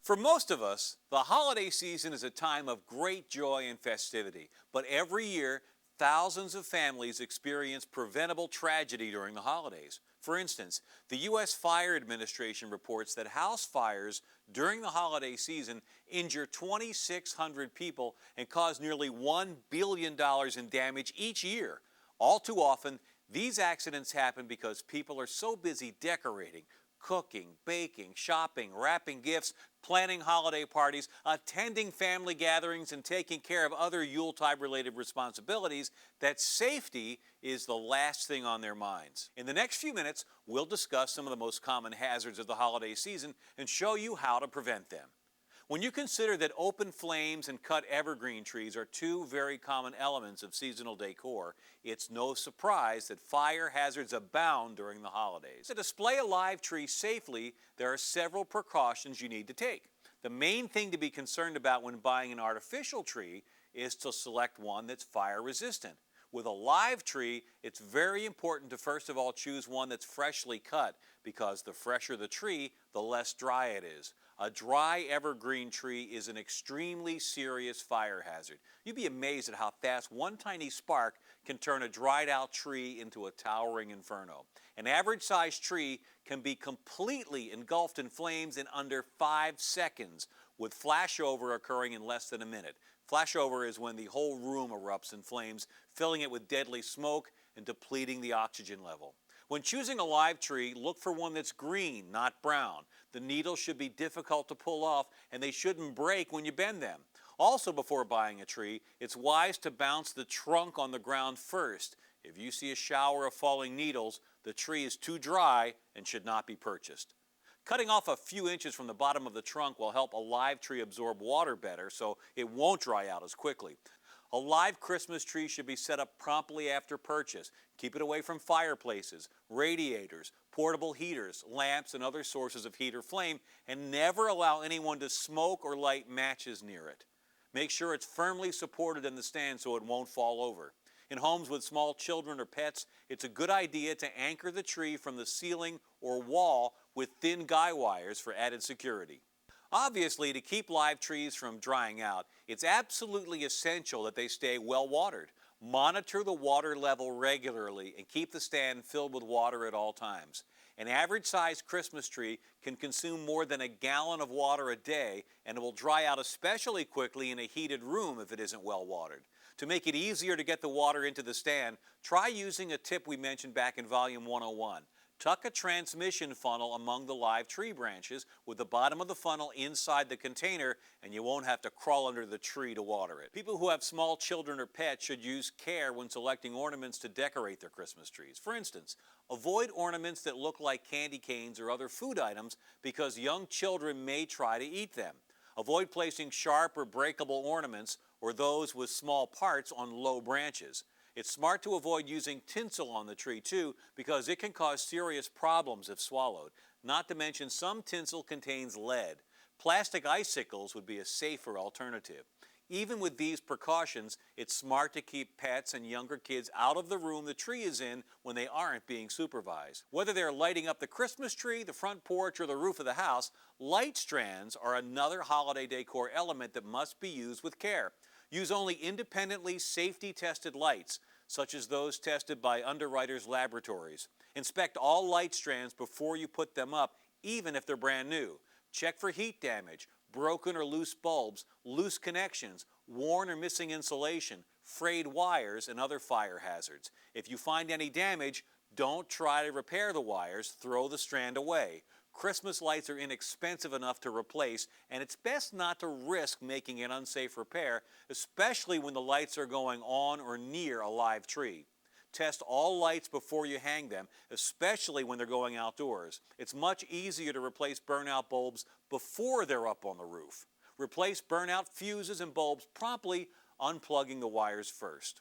For most of us, the holiday season is a time of great joy and festivity. But every year, thousands of families experience preventable tragedy during the holidays. For instance, the U.S. Fire Administration reports that house fires during the holiday season injure 2,600 people and cause nearly $1 billion in damage each year. All too often, these accidents happen because people are so busy decorating, cooking, baking, shopping, wrapping gifts, planning holiday parties, attending family gatherings, and taking care of other Yuletide-related responsibilities that safety is the last thing on their minds. In the next few minutes, we'll discuss some of the most common hazards of the holiday season and show you how to prevent them. When you consider that open flames and cut evergreen trees are two very common elements of seasonal decor, it's no surprise that fire hazards abound during the holidays. To display a live tree safely, there are several precautions you need to take. The main thing to be concerned about when buying an artificial tree is to select one that's fire resistant. With a live tree, it's very important to first of all choose one that's freshly cut, because the fresher the tree, the less dry it is. A dry evergreen tree is an extremely serious fire hazard. You'd be amazed at how fast one tiny spark can turn a dried out tree into a towering inferno. An average sized tree can be completely engulfed in flames in under 5 seconds, with flashover occurring in less than a minute. Flashover is when the whole room erupts in flames, filling it with deadly smoke and depleting the oxygen level. When choosing a live tree, look for one that's green, not brown. The needles should be difficult to pull off, and they shouldn't break when you bend them. Also, before buying a tree, it's wise to bounce the trunk on the ground first. If you see a shower of falling needles, the tree is too dry and should not be purchased. Cutting off a few inches from the bottom of the trunk will help a live tree absorb water better, so it won't dry out as quickly. A live Christmas tree should be set up promptly after purchase. Keep it away from fireplaces, radiators, portable heaters, lamps, and other sources of heat or flame, and never allow anyone to smoke or light matches near it. Make sure it's firmly supported in the stand so it won't fall over. In homes with small children or pets, it's a good idea to anchor the tree from the ceiling or wall with thin guy wires for added security. Obviously, to keep live trees from drying out, it's absolutely essential that they stay well watered. Monitor the water level regularly and keep the stand filled with water at all times. An average-sized Christmas tree can consume more than a gallon of water a day, and it will dry out especially quickly in a heated room if it isn't well watered. To make it easier to get the water into the stand, try using a tip we mentioned back in Volume 101. Tuck a transmission funnel among the live tree branches with the bottom of the funnel inside the container, and you won't have to crawl under the tree to water it. People who have small children or pets should use care when selecting ornaments to decorate their Christmas trees. For instance, avoid ornaments that look like candy canes or other food items because young children may try to eat them. Avoid placing sharp or breakable ornaments or those with small parts on low branches. It's smart to avoid using tinsel on the tree too, because it can cause serious problems if swallowed. Not to mention, some tinsel contains lead. Plastic icicles would be a safer alternative. Even with these precautions, it's smart to keep pets and younger kids out of the room the tree is in when they aren't being supervised. Whether they're lighting up the Christmas tree, the front porch, or the roof of the house, light strands are another holiday decor element that must be used with care. Use only independently safety-tested lights, such as those tested by Underwriters Laboratories. Inspect all light strands before you put them up, even if they're brand new. Check for heat damage, broken or loose bulbs, loose connections, worn or missing insulation, frayed wires, and other fire hazards. If you find any damage, don't try to repair the wires, throw the strand away. Christmas lights are inexpensive enough to replace, and it's best not to risk making an unsafe repair, especially when the lights are going on or near a live tree. Test all lights before you hang them, especially when they're going outdoors. It's much easier to replace burnout bulbs before they're up on the roof. Replace burnout fuses and bulbs promptly, unplugging the wires first.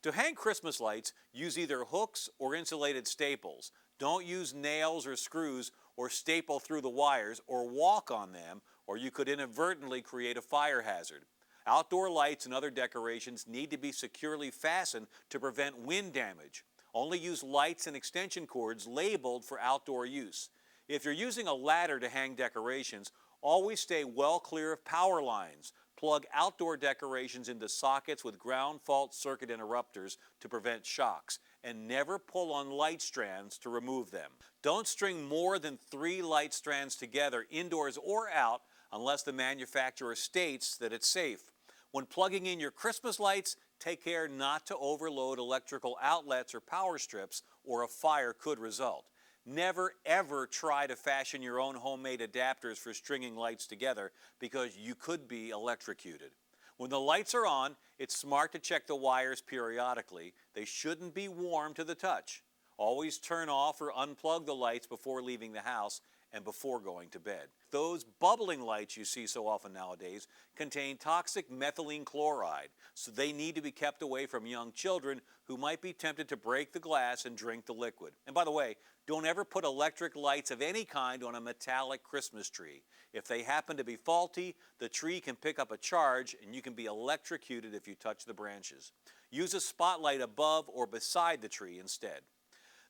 To hang Christmas lights, use either hooks or insulated staples. Don't use nails or screws or staple through the wires or walk on them, or you could inadvertently create a fire hazard. Outdoor lights and other decorations need to be securely fastened to prevent wind damage. Only use lights and extension cords labeled for outdoor use. If you're using a ladder to hang decorations, Always stay well clear of power lines. Plug outdoor decorations into sockets with ground fault circuit interrupters to prevent shocks, and never pull on light strands to remove them. Don't string more than 3 light strands together indoors or out unless the manufacturer states that it's safe. When plugging in your Christmas lights, take care not to overload electrical outlets or power strips, or a fire could result. Never ever try to fashion your own homemade adapters for stringing lights together, because you could be electrocuted. When the lights are on, it's smart to check the wires periodically. They shouldn't be warm to the touch. Always turn off or unplug the lights before leaving the house and before going to bed. Those bubbling lights you see so often nowadays contain toxic methylene chloride, so they need to be kept away from young children who might be tempted to break the glass and drink the liquid. And by the way, don't ever put electric lights of any kind on a metallic Christmas tree. If they happen to be faulty, the tree can pick up a charge and you can be electrocuted if you touch the branches. Use a spotlight above or beside the tree instead.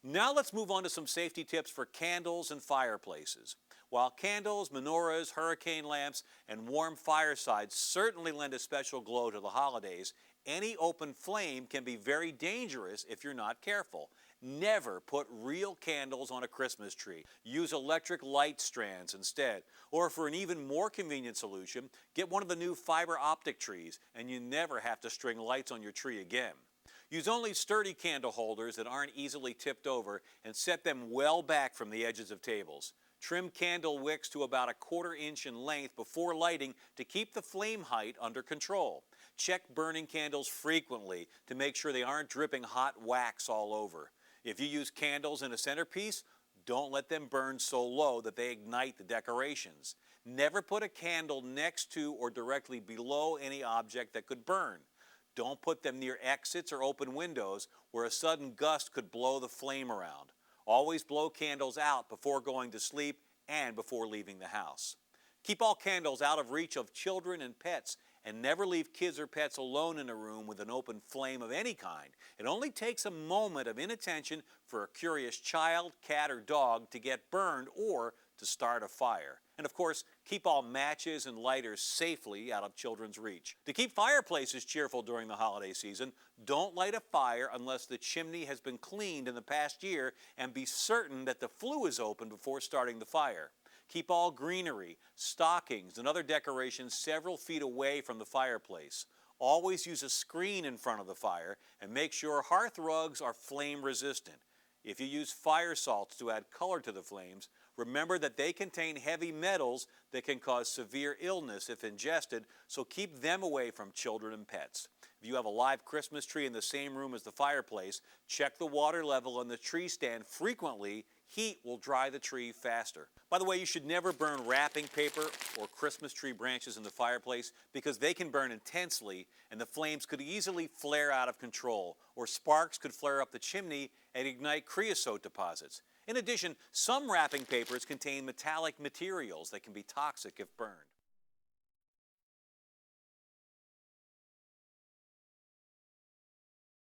Now let's move on to some safety tips for candles and fireplaces. While candles, menorahs, hurricane lamps, and warm firesides certainly lend a special glow to the holidays, any open flame can be very dangerous if you're not careful. Never put real candles on a Christmas tree. Use electric light strands instead. Or for an even more convenient solution, get one of the new fiber optic trees and you never have to string lights on your tree again. Use only sturdy candle holders that aren't easily tipped over and set them well back from the edges of tables. Trim candle wicks to about 1/4 inch in length before lighting to keep the flame height under control. Check burning candles frequently to make sure they aren't dripping hot wax all over. If you use candles in a centerpiece, don't let them burn so low that they ignite the decorations. Never put a candle next to or directly below any object that could burn. Don't put them near exits or open windows where a sudden gust could blow the flame around. Always blow candles out before going to sleep and before leaving the house. Keep all candles out of reach of children and pets, and never leave kids or pets alone in a room with an open flame of any kind. It only takes a moment of inattention for a curious child, cat, or dog to get burned or to start a fire. And of course, keep all matches and lighters safely out of children's reach. To keep fireplaces cheerful during the holiday season, don't light a fire unless the chimney has been cleaned in the past year, and be certain that the flue is open before starting the fire. Keep all greenery, stockings, and other decorations several feet away from the fireplace. Always use a screen in front of the fire, and make sure hearth rugs are flame resistant. If you use fire salts to add color to the flames, remember that they contain heavy metals that can cause severe illness if ingested, so keep them away from children and pets. If you have a live Christmas tree in the same room as the fireplace, check the water level on the tree stand frequently. Heat will dry the tree faster. By the way, you should never burn wrapping paper or Christmas tree branches in the fireplace, because they can burn intensely and the flames could easily flare out of control, or sparks could flare up the chimney and ignite creosote deposits. In addition, some wrapping papers contain metallic materials that can be toxic if burned.